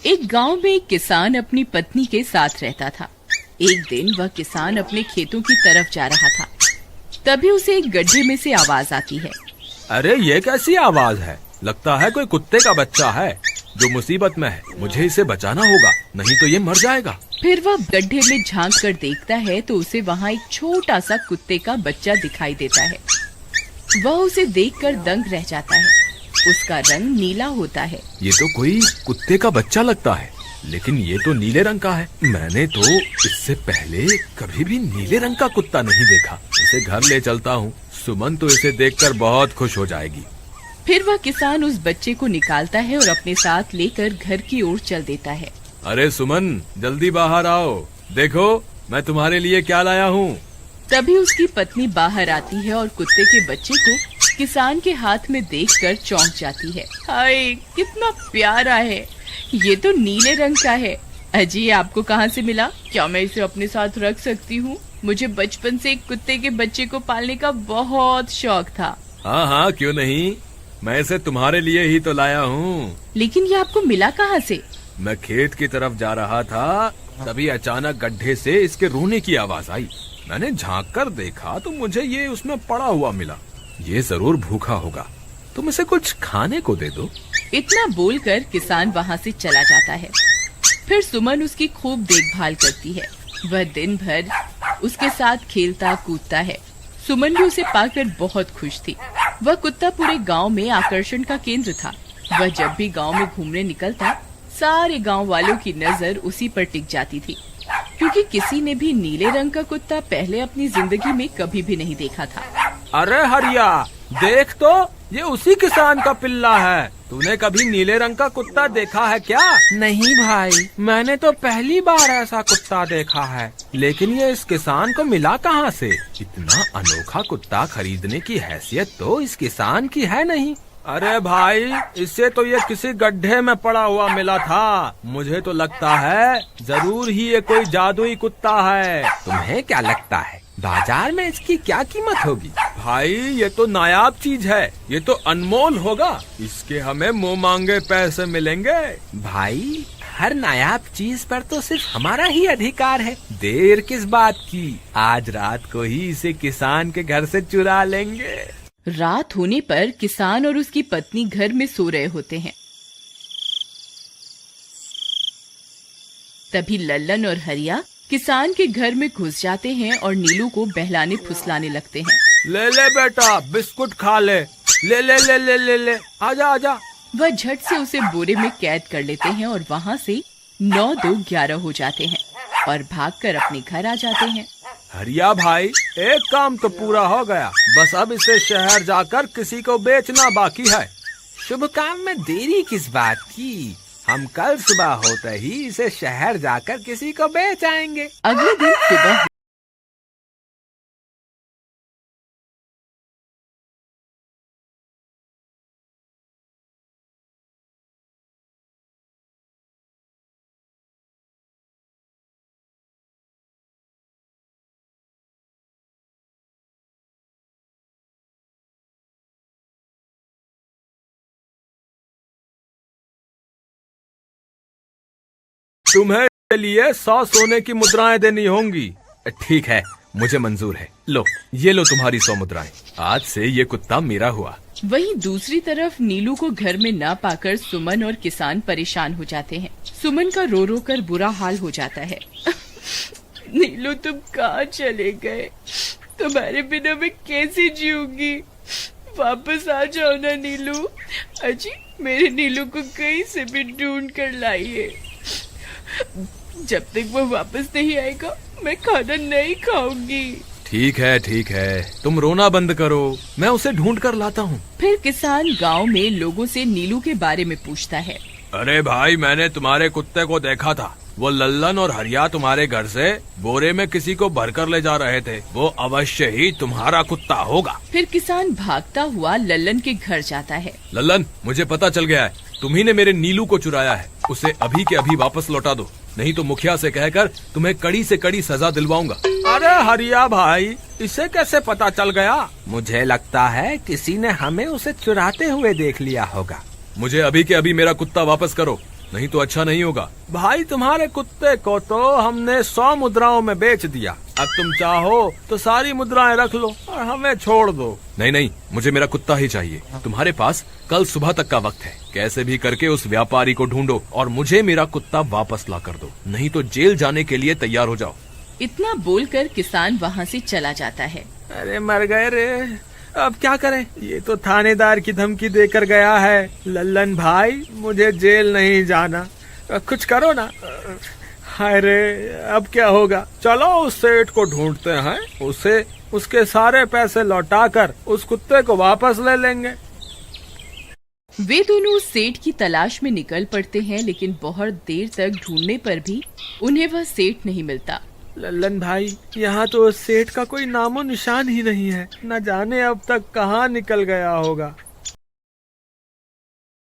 एक गांव में एक किसान अपनी पत्नी के साथ रहता था। एक दिन वह किसान अपने खेतों की तरफ जा रहा था। तभी उसे एक गड्ढे में से आवाज आती है। अरे ये कैसी आवाज है? लगता है कोई कुत्ते का बच्चा है जो मुसीबत में है। मुझे इसे बचाना होगा, नहीं तो ये मर जाएगा। फिर वह गड्ढे में झांक कर देखता है तो उसे वहाँ एक छोटा सा कुत्ते का बच्चा दिखाई देता है। वह उसे देखकर दंग रह जाता है। उसका रंग नीला होता है। ये तो कोई कुत्ते का बच्चा लगता है, लेकिन ये तो नीले रंग का है। मैंने तो इससे पहले कभी भी नीले रंग का कुत्ता नहीं देखा। इसे घर ले चलता हूँ, सुमन तो इसे देखकर बहुत खुश हो जाएगी। फिर वह किसान उस बच्चे को निकालता है और अपने साथ लेकर घर की ओर चल देता है। अरे सुमन, जल्दी बाहर आओ, देखो मैं तुम्हारे लिए क्या लाया हूँ। तभी उसकी पत्नी बाहर आती है और कुत्ते के बच्चे को किसान के हाथ में देखकर चौंक जाती है। हाय, कितना प्यारा है, ये तो नीले रंग का है। अजी, ये आपको कहाँ से मिला? क्या मैं इसे अपने साथ रख सकती हूँ? मुझे बचपन से एक कुत्ते के बच्चे को पालने का बहुत शौक था। हाँ हाँ, क्यों नहीं, मैं इसे तुम्हारे लिए ही तो लाया हूँ। लेकिन ये आपको मिला कहाँ से? मैं खेत की तरफ जा रहा था, तभी अचानक गड्ढे से इसके रोने की आवाज आई। मैंने झांक कर देखा तो मुझे ये उसमें पड़ा हुआ मिला। ये जरूर भूखा होगा, तुम इसे कुछ खाने को दे दो। इतना बोलकर किसान वहाँ से चला जाता है। फिर सुमन उसकी खूब देखभाल करती है। वह दिन भर उसके साथ खेलता कूदता है। सुमन भी उसे पाकर बहुत खुश थी। वह कुत्ता पूरे गांव में आकर्षण का केंद्र था। वह जब भी गांव में घूमने निकलता, सारे गांव वालों की नजर उसी पर टिक जाती थी, क्योंकि किसी ने भी नीले रंग का कुत्ता पहले अपनी जिंदगी में कभी भी नहीं देखा था। अरे हरिया, देख तो, ये उसी किसान का पिल्ला है। तूने कभी नीले रंग का कुत्ता देखा है क्या? नहीं भाई, मैंने तो पहली बार ऐसा कुत्ता देखा है। लेकिन ये इस किसान को मिला कहाँ से? इतना अनोखा कुत्ता खरीदने की हैसियत तो इस किसान की है नहीं। अरे भाई, इससे तो ये किसी गड्ढे में पड़ा हुआ मिला था। मुझे तो लगता है जरूर ही ये कोई जादुई कुत्ता है। तुम्हें क्या लगता है बाजार में इसकी क्या कीमत होगी? भाई, ये तो नायाब चीज है, ये तो अनमोल होगा। इसके हमें मुंह मांगे पैसे मिलेंगे। भाई, हर नायाब चीज पर तो सिर्फ हमारा ही अधिकार है। देर किस बात की, आज रात को ही इसे किसान के घर से चुरा लेंगे। रात होने पर किसान और उसकी पत्नी घर में सो रहे होते हैं। तभी लल्लन और हरिया किसान के घर में घुस जाते हैं और नीलू को बहलाने फुसलाने लगते हैं। ले ले बेटा, बिस्कुट खा ले, ले ले ले ले ले ले, आजा आजा। वह झट से उसे बोरे में कैद कर लेते हैं और वहाँ से 9-2-11 हो जाते हैं और भागकर अपने घर आ जाते हैं। हरिया भाई, एक काम तो पूरा हो गया, बस अब इसे शहर जाकर किसी को बेचना बाकी है। शुभ काम में देरी किस बात की, हम कल सुबह होते ही इसे शहर जाकर किसी को बेच आएंगे। अगले दिन सुबह तुम्हें लिए 100 सोने की मुद्राएं देनी होंगी। ठीक है, मुझे मंजूर है। लो, ये लो तुम्हारी 100 मुद्राएं। आज से ये कुत्ता मेरा हुआ। वहीं दूसरी तरफ नीलू को घर में न पाकर सुमन और किसान परेशान हो जाते हैं। सुमन का रो रो कर बुरा हाल हो जाता है। नीलू, तुम कहाँ चले गए? तुम्हारे बिना मैं कैसे जीऊंगी? वापस आ जाओ ना नीलू। अजी, मेरे नीलू को कहीं से भी ढूंढ कर लाइए। जब तक वो वापस नहीं आएगा मैं खाना नहीं खाऊंगी। ठीक है, तुम रोना बंद करो, मैं उसे ढूंढ कर लाता हूँ। फिर किसान गांव में लोगों से नीलू के बारे में पूछता है। अरे भाई, मैंने तुम्हारे कुत्ते को देखा था। वो लल्लन और हरिया तुम्हारे घर से बोरे में किसी को भरकर ले जा रहे थे। वो अवश्य ही तुम्हारा कुत्ता होगा। फिर किसान भागता हुआ लल्लन के घर जाता है। लल्लन, मुझे पता चल गया है, तुम्ही ने मेरे नीलू को चुराया है। उसे अभी के अभी वापस लौटा दो, नहीं तो मुखिया से कहकर तुम्हें कड़ी से कड़ी सजा दिलवाऊंगा। अरे हरिया भाई, इसे कैसे पता चल गया? मुझे लगता है किसी ने हमें उसे चुराते हुए देख लिया होगा। मुझे अभी के अभी मेरा कुत्ता वापस करो, नहीं तो अच्छा नहीं होगा। भाई तुम्हारे कुत्ते को तो हमने 100 मुद्राओं में बेच दिया, अब तुम चाहो तो सारी मुद्राएं रख लो और हमें छोड़ दो। नहीं नहीं, मुझे मेरा कुत्ता ही चाहिए। तुम्हारे पास कल सुबह तक का वक्त है, कैसे भी करके उस व्यापारी को ढूंढो और मुझे मेरा कुत्ता वापस ला कर दो, नहीं तो जेल जाने के लिए तैयार हो जाओ। इतना बोलकर किसान वहाँ से चला जाता है। अरे मर गए रे, अब क्या करें, ये तो थानेदार की धमकी देकर गया है। लल्लन भाई, मुझे जेल नहीं जाना, कुछ करो ना। हाय रे, अब क्या होगा। चलो उस सेठ को ढूंढते हैं, उसे उसके सारे पैसे लौटाकर उस कुत्ते को वापस ले लेंगे। वे दोनों उस सेठ की तलाश में निकल पड़ते हैं, लेकिन बहुत देर तक ढूंढने पर भी उन्हें वह सेठ नहीं मिलता। लल्लन भाई, यहाँ तो उस सेठ का कोई नामो निशान ही नहीं है, न जाने अब तक कहाँ निकल गया होगा।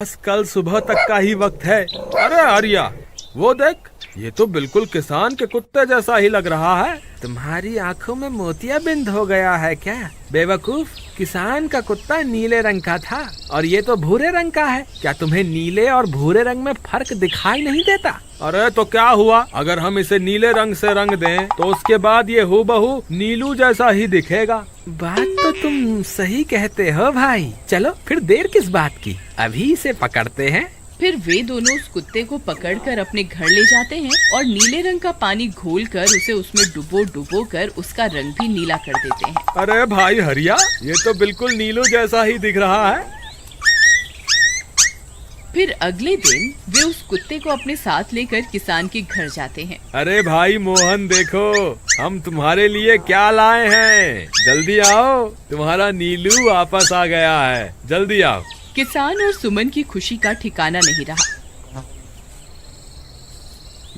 बस कल सुबह तक का ही वक्त है। अरे आर्या, वो देख, ये तो बिल्कुल किसान के कुत्ते जैसा ही लग रहा है। तुम्हारी आंखों में मोतियाबिंद हो गया है क्या बेवकूफ? किसान का कुत्ता नीले रंग का था और ये तो भूरे रंग का है। क्या तुम्हें नीले और भूरे रंग में फर्क दिखाई नहीं देता? अरे तो क्या हुआ, अगर हम इसे नीले रंग से रंग दें तो उसके बाद ये हूबहू नीलू जैसा ही दिखेगा। बात तो तुम सही कहते हो भाई। चलो फिर देर किस बात की, अभी इसे पकड़ते हैं। फिर वे दोनों उस कुत्ते को पकड़कर अपने घर ले जाते हैं और नीले रंग का पानी घोलकर उसे उसमें डुबो कर उसका रंग भी नीला कर देते हैं। अरे भाई हरिया, ये तो बिल्कुल नीलू जैसा ही दिख रहा है। फिर अगले दिन वे उस कुत्ते को अपने साथ लेकर किसान के घर जाते हैं। अरे भाई मोहन, देखो हम तुम्हारे लिए क्या लाए हैं, जल्दी आओ, तुम्हारा नीलू वापस आ गया है, जल्दी आओ। किसान और सुमन की खुशी का ठिकाना नहीं रहा।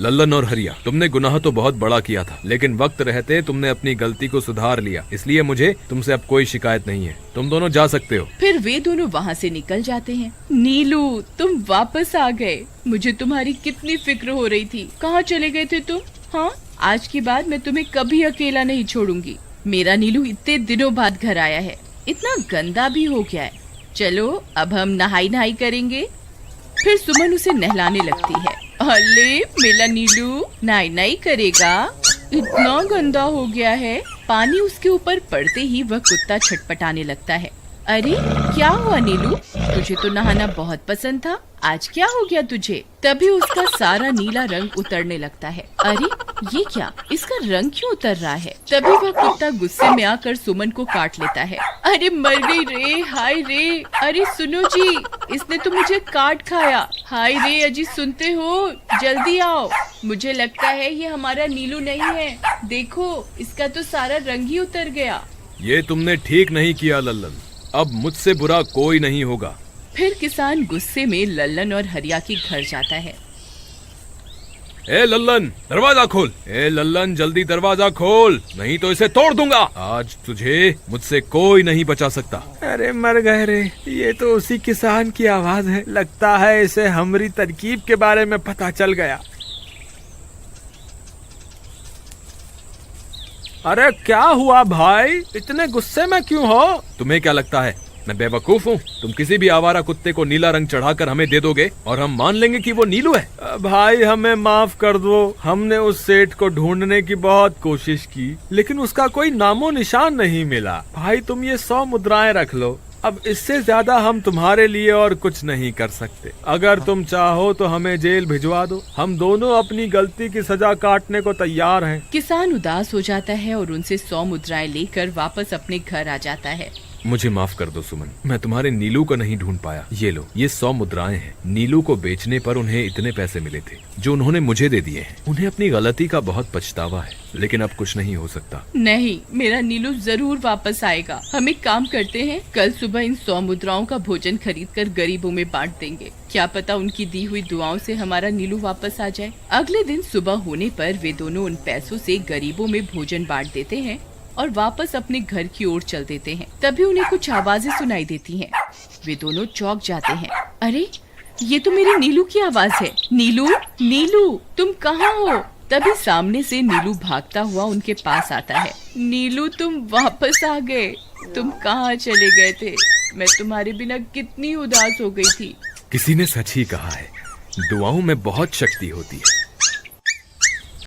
लल्लन और हरिया, तुमने गुनाह तो बहुत बड़ा किया था, लेकिन वक्त रहते तुमने अपनी गलती को सुधार लिया, इसलिए मुझे तुमसे अब कोई शिकायत नहीं है। तुम दोनों जा सकते हो। फिर वे दोनों वहाँ से निकल जाते हैं। नीलू, तुम वापस आ गए, मुझे तुम्हारी कितनी फिक्र हो रही थी। कहाँ चले गए थे तुम? हाँ, आज के बाद मैं तुम्हें कभी अकेला नहीं छोड़ूंगी। मेरा नीलू इतने दिनों बाद घर आया है, इतना गंदा भी हो गया है। चलो अब हम नहाई करेंगे। फिर सुमन उसे नहलाने लगती है। अले मेरा नीलू नहाई करेगा, इतना गंदा हो गया है। पानी उसके ऊपर पड़ते ही वह कुत्ता छटपटाने लगता है। अरे क्या हुआ नीलू, तुझे तो नहाना बहुत पसंद था, आज क्या हो गया तुझे? तभी उसका सारा नीला रंग उतरने लगता है। अरे ये क्या, इसका रंग क्यों उतर रहा है? तभी वह कुत्ता गुस्से में आकर सुमन को काट लेता है। अरे मर गई रे, हाय रे। अरे सुनो जी, इसने तो मुझे काट खाया। हाय रे अजी, सुनते हो? जल्दी आओ, मुझे लगता है ये हमारा नीलू नहीं है। देखो, इसका तो सारा रंग ही उतर गया। ये तुमने ठीक नहीं किया लल्लन, अब मुझसे बुरा कोई नहीं होगा। फिर किसान गुस्से में लल्लन और हरिया के घर जाता है। ए लल्लन, दरवाजा खोल। ए लल्लन, जल्दी दरवाजा खोल, नहीं तो इसे तोड़ दूंगा। आज तुझे मुझसे कोई नहीं बचा सकता। अरे मर गए रे, ये तो उसी किसान की आवाज है। लगता है इसे हमारी तरकीब के बारे में पता चल गया। अरे क्या हुआ भाई, इतने गुस्से में क्यों हो? तुम्हें क्या लगता है मैं बेवकूफ हूँ? तुम किसी भी आवारा कुत्ते को नीला रंग चढ़ाकर हमें दे दोगे और हम मान लेंगे कि वो नीलू है। भाई हमें माफ कर दो, हमने उस सेठ को ढूंढने की बहुत कोशिश की, लेकिन उसका कोई नामो निशान नहीं मिला। भाई तुम ये 100 मुद्राएं रख लो, अब इससे ज्यादा हम तुम्हारे लिए और कुछ नहीं कर सकते। अगर तुम चाहो तो हमें जेल भिजवा दो, हम दोनों अपनी गलती की सजा काटने को तैयार हैं। किसान उदास हो जाता है और उनसे 100 मुद्राएं लेकर वापस अपने घर आ जाता है। मुझे माफ कर दो सुमन, मैं तुम्हारे नीलू को नहीं ढूंढ पाया। ये लो, ये 100 मुद्राएं हैं। नीलू को बेचने पर उन्हें इतने पैसे मिले थे जो उन्होंने मुझे दे दिए हैं। उन्हें अपनी गलती का बहुत पछतावा है, लेकिन अब कुछ नहीं हो सकता। नहीं, मेरा नीलू जरूर वापस आएगा। हम एक काम करते हैं, कल सुबह इन 100 मुद्राओं का भोजन खरीदकर गरीबों में बांट देंगे। क्या पता उनकी दी हुई दुआओं से हमारा नीलू वापस आ जाए। अगले दिन सुबह होने पर वे दोनों उन पैसों से गरीबों में भोजन बांट देते हैं और वापस अपने घर की ओर चल देते हैं। तभी उन्हें कुछ आवाजें सुनाई देती हैं। वे दोनों चौंक जाते हैं। अरे ये तो मेरे नीलू की आवाज है। नीलू, नीलू तुम कहाँ हो? तभी सामने से नीलू भागता हुआ उनके पास आता है। नीलू तुम वापस आ गए, तुम कहाँ चले गए थे? मैं तुम्हारे बिना कितनी उदास हो गई थी। किसी ने सच ही कहा है, दुआओं में बहुत शक्ति होती है।